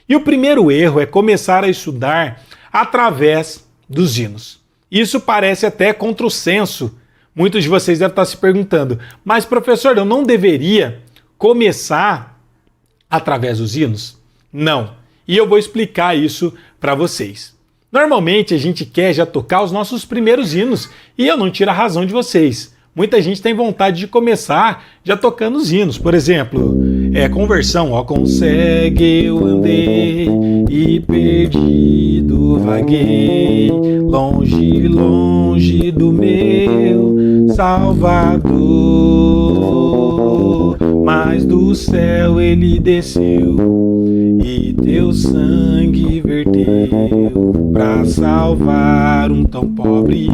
E o primeiro erro é começar a estudar através dos hinos. Isso parece até contrassenso. Muitos de vocês devem estar se perguntando, mas professor, eu não deveria começar através dos hinos? Não. E eu vou explicar isso para vocês. Normalmente a gente quer já tocar os nossos primeiros hinos e eu não tiro a razão de vocês. Muita gente tem vontade de começar já tocando os hinos. Por exemplo, conversão. Ó, consegue eu andei e perdido vaguei, longe, longe do meu Salvador. Mas do céu ele desceu e teu sangue verteu pra salvar um tão pobre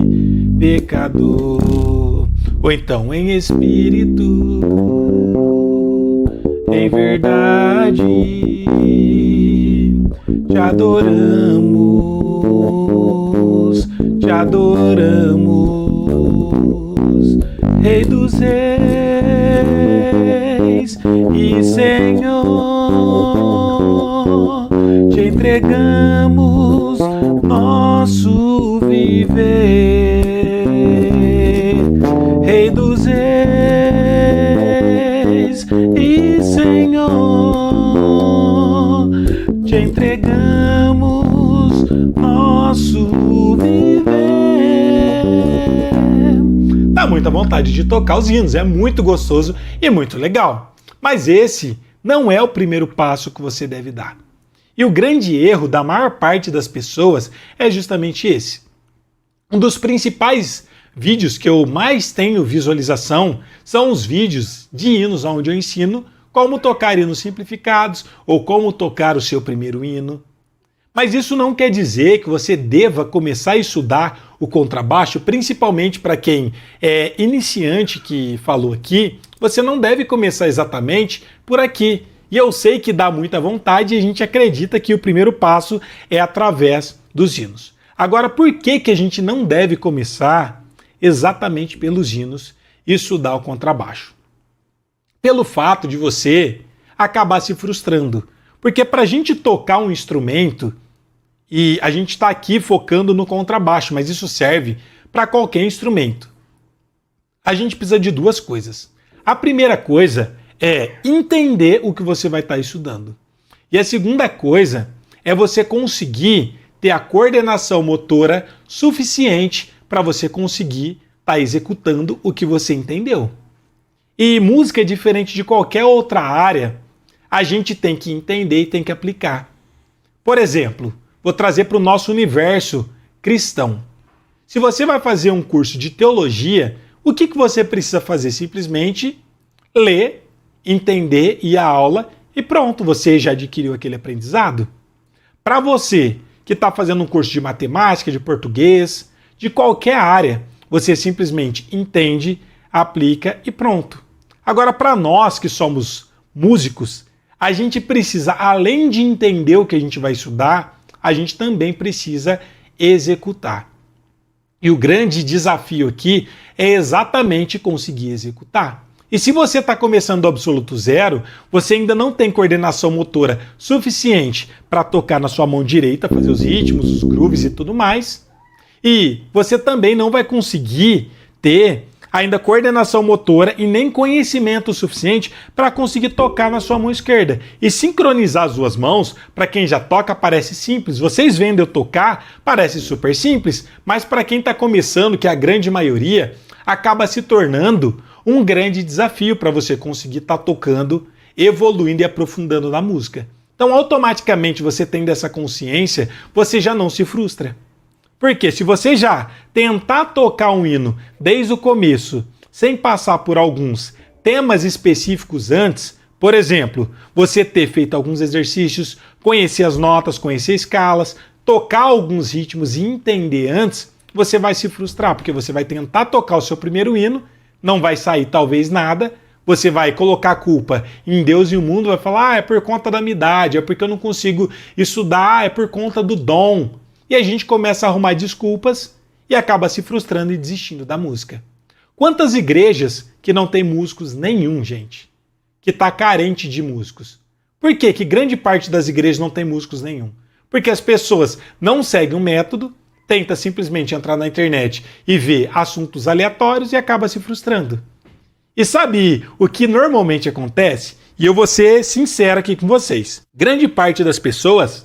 pecador. Ou então em espírito, em verdade, te adoramos, Rei dos reis e Senhor, te entregamos nosso viver. Rei dos reis e Senhor, te entregamos nosso viver. Dá muita vontade de tocar os hinos, é muito gostoso e muito legal. Mas esse não é o primeiro passo que você deve dar. E o grande erro da maior parte das pessoas é justamente esse. Um dos principais vídeos que eu mais tenho visualização são os vídeos de hinos onde eu ensino como tocar hinos simplificados ou como tocar o seu primeiro hino. Mas isso não quer dizer que você deva começar a estudar o contrabaixo, principalmente para quem é iniciante que falou aqui, você não deve começar exatamente por aqui. E eu sei que dá muita vontade e a gente acredita que o primeiro passo é através dos hinos. Agora, por que a gente não deve começar exatamente pelos hinos e estudar o contrabaixo? Pelo fato de você acabar se frustrando. Porque para a gente tocar um instrumento, e a gente está aqui focando no contrabaixo, mas isso serve para qualquer instrumento, a gente precisa de duas coisas. A primeira coisa é entender o que você vai estar estudando. E a segunda coisa é você conseguir ter a coordenação motora suficiente para você conseguir estar executando o que você entendeu. E música é diferente de qualquer outra área, a gente tem que entender e tem que aplicar. Por exemplo, vou trazer para o nosso universo cristão. Se você vai fazer um curso de teologia, o que você precisa fazer? Simplesmente ler, entender, ir à aula e pronto, você já adquiriu aquele aprendizado. Para você que está fazendo um curso de matemática, de português, de qualquer área, você simplesmente entende, aplica e pronto. Agora, para nós que somos músicos, a gente precisa, além de entender o que a gente vai estudar, a gente também precisa executar. E o grande desafio aqui é exatamente conseguir executar. E se você está começando do absoluto zero, você ainda não tem coordenação motora suficiente para tocar na sua mão direita, fazer os ritmos, os grooves e tudo mais. E você também não vai conseguir ter ainda coordenação motora e nem conhecimento suficiente para conseguir tocar na sua mão esquerda. E sincronizar as duas mãos, para quem já toca, parece simples. Vocês vendo eu tocar, parece super simples, mas para quem está começando, que é a grande maioria, acaba se tornando um grande desafio para você conseguir estar tocando, evoluindo e aprofundando na música. Então, automaticamente, você tendo essa consciência, você já não se frustra. Porque se você já tentar tocar um hino desde o começo, sem passar por alguns temas específicos antes, por exemplo, você ter feito alguns exercícios, conhecer as notas, conhecer escalas, tocar alguns ritmos e entender antes, você vai se frustrar, porque você vai tentar tocar o seu primeiro hino, não vai sair talvez nada, você vai colocar a culpa em Deus e o mundo, vai falar, é por conta da minha idade, é porque eu não consigo estudar, é por conta do dom. E a gente começa a arrumar desculpas e acaba se frustrando e desistindo da música. Quantas igrejas que não tem músicos nenhum, gente? Que está carente de músicos? Por que que grande parte das igrejas não tem músicos nenhum? Porque as pessoas não seguem um método, tenta simplesmente entrar na internet e ver assuntos aleatórios e acaba se frustrando. E sabe o que normalmente acontece? E eu vou ser sincero aqui com vocês. Grande parte das pessoas,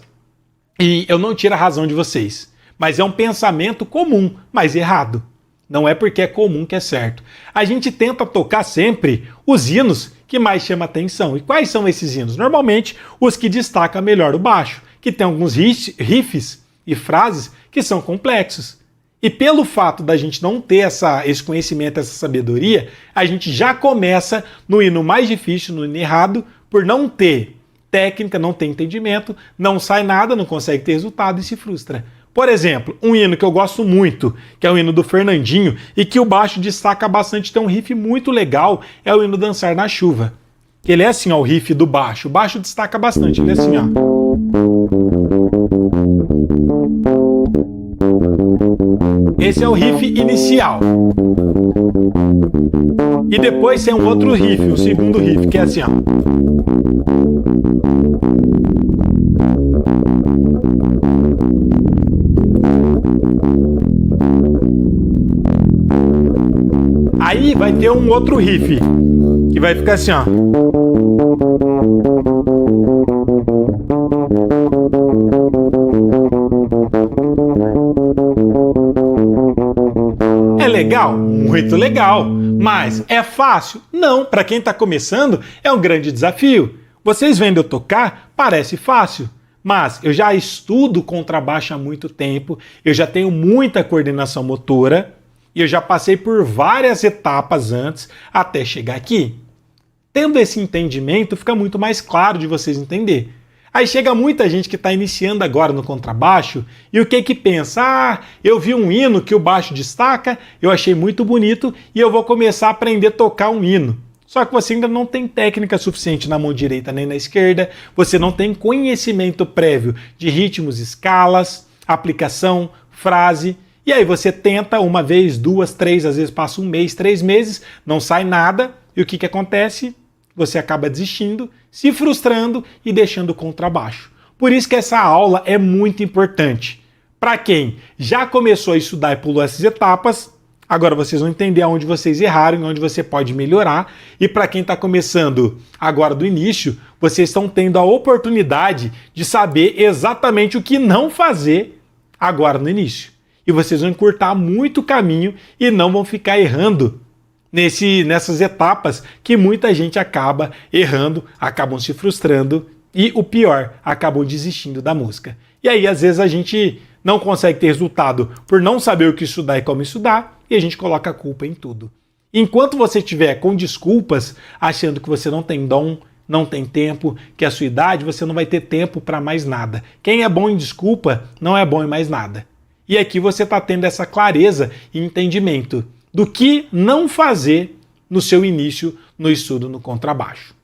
e eu não tiro a razão de vocês, mas é um pensamento comum, mas errado. Não é porque é comum que é certo. A gente tenta tocar sempre os hinos que mais chamam atenção. E quais são esses hinos? Normalmente, os que destacam melhor o baixo, que tem alguns riffs e frases que são complexos. E pelo fato da gente não ter esse conhecimento, essa sabedoria, a gente já começa no hino mais difícil, no hino errado, por não ter técnica, não ter entendimento, não sai nada, não consegue ter resultado e se frustra. Por exemplo, um hino que eu gosto muito, que é o hino do Fernandinho, e que o baixo destaca bastante, tem um riff muito legal, é o hino Dançar na Chuva. Ele é assim, ó, o riff do baixo. O baixo destaca bastante, ele é assim, ó. Esse é o riff inicial. E depois tem um outro riff, o segundo riff, que é assim, ó. Aí vai ter um outro riff, que vai ficar assim, ó. É legal? Muito legal. Mas é fácil? Não. Para quem está começando, é um grande desafio. Vocês vendo eu tocar, parece fácil. Mas eu já estudo contrabaixo há muito tempo, eu já tenho muita coordenação motora, e eu já passei por várias etapas antes até chegar aqui. Tendo esse entendimento, fica muito mais claro de vocês entender. Aí chega muita gente que está iniciando agora no contrabaixo e o que que pensa? Ah, eu vi um hino que o baixo destaca, eu achei muito bonito e eu vou começar a aprender a tocar um hino. Só que você ainda não tem técnica suficiente na mão direita nem na esquerda, você não tem conhecimento prévio de ritmos, escalas, aplicação, frase. E aí você tenta uma vez, duas, três, às vezes passa um mês, 3 meses, não sai nada. E o que que acontece? Você acaba desistindo, se frustrando e deixando o contrabaixo. Por isso que essa aula é muito importante. Para quem já começou a estudar e pulou essas etapas, agora vocês vão entender aonde vocês erraram e onde você pode melhorar. E para quem está começando agora do início, vocês estão tendo a oportunidade de saber exatamente o que não fazer agora no início. E vocês vão encurtar muito o caminho e não vão ficar errando nessas etapas que muita gente acaba errando, acabam se frustrando e, o pior, acabam desistindo da música. E aí, às vezes, a gente não consegue ter resultado por não saber o que estudar e como estudar, e a gente coloca a culpa em tudo. Enquanto você estiver com desculpas, achando que você não tem dom, não tem tempo, que a sua idade, você não vai ter tempo para mais nada. Quem é bom em desculpa, não é bom em mais nada. E aqui você está tendo essa clareza e entendimento do que não fazer no seu início no estudo no contrabaixo.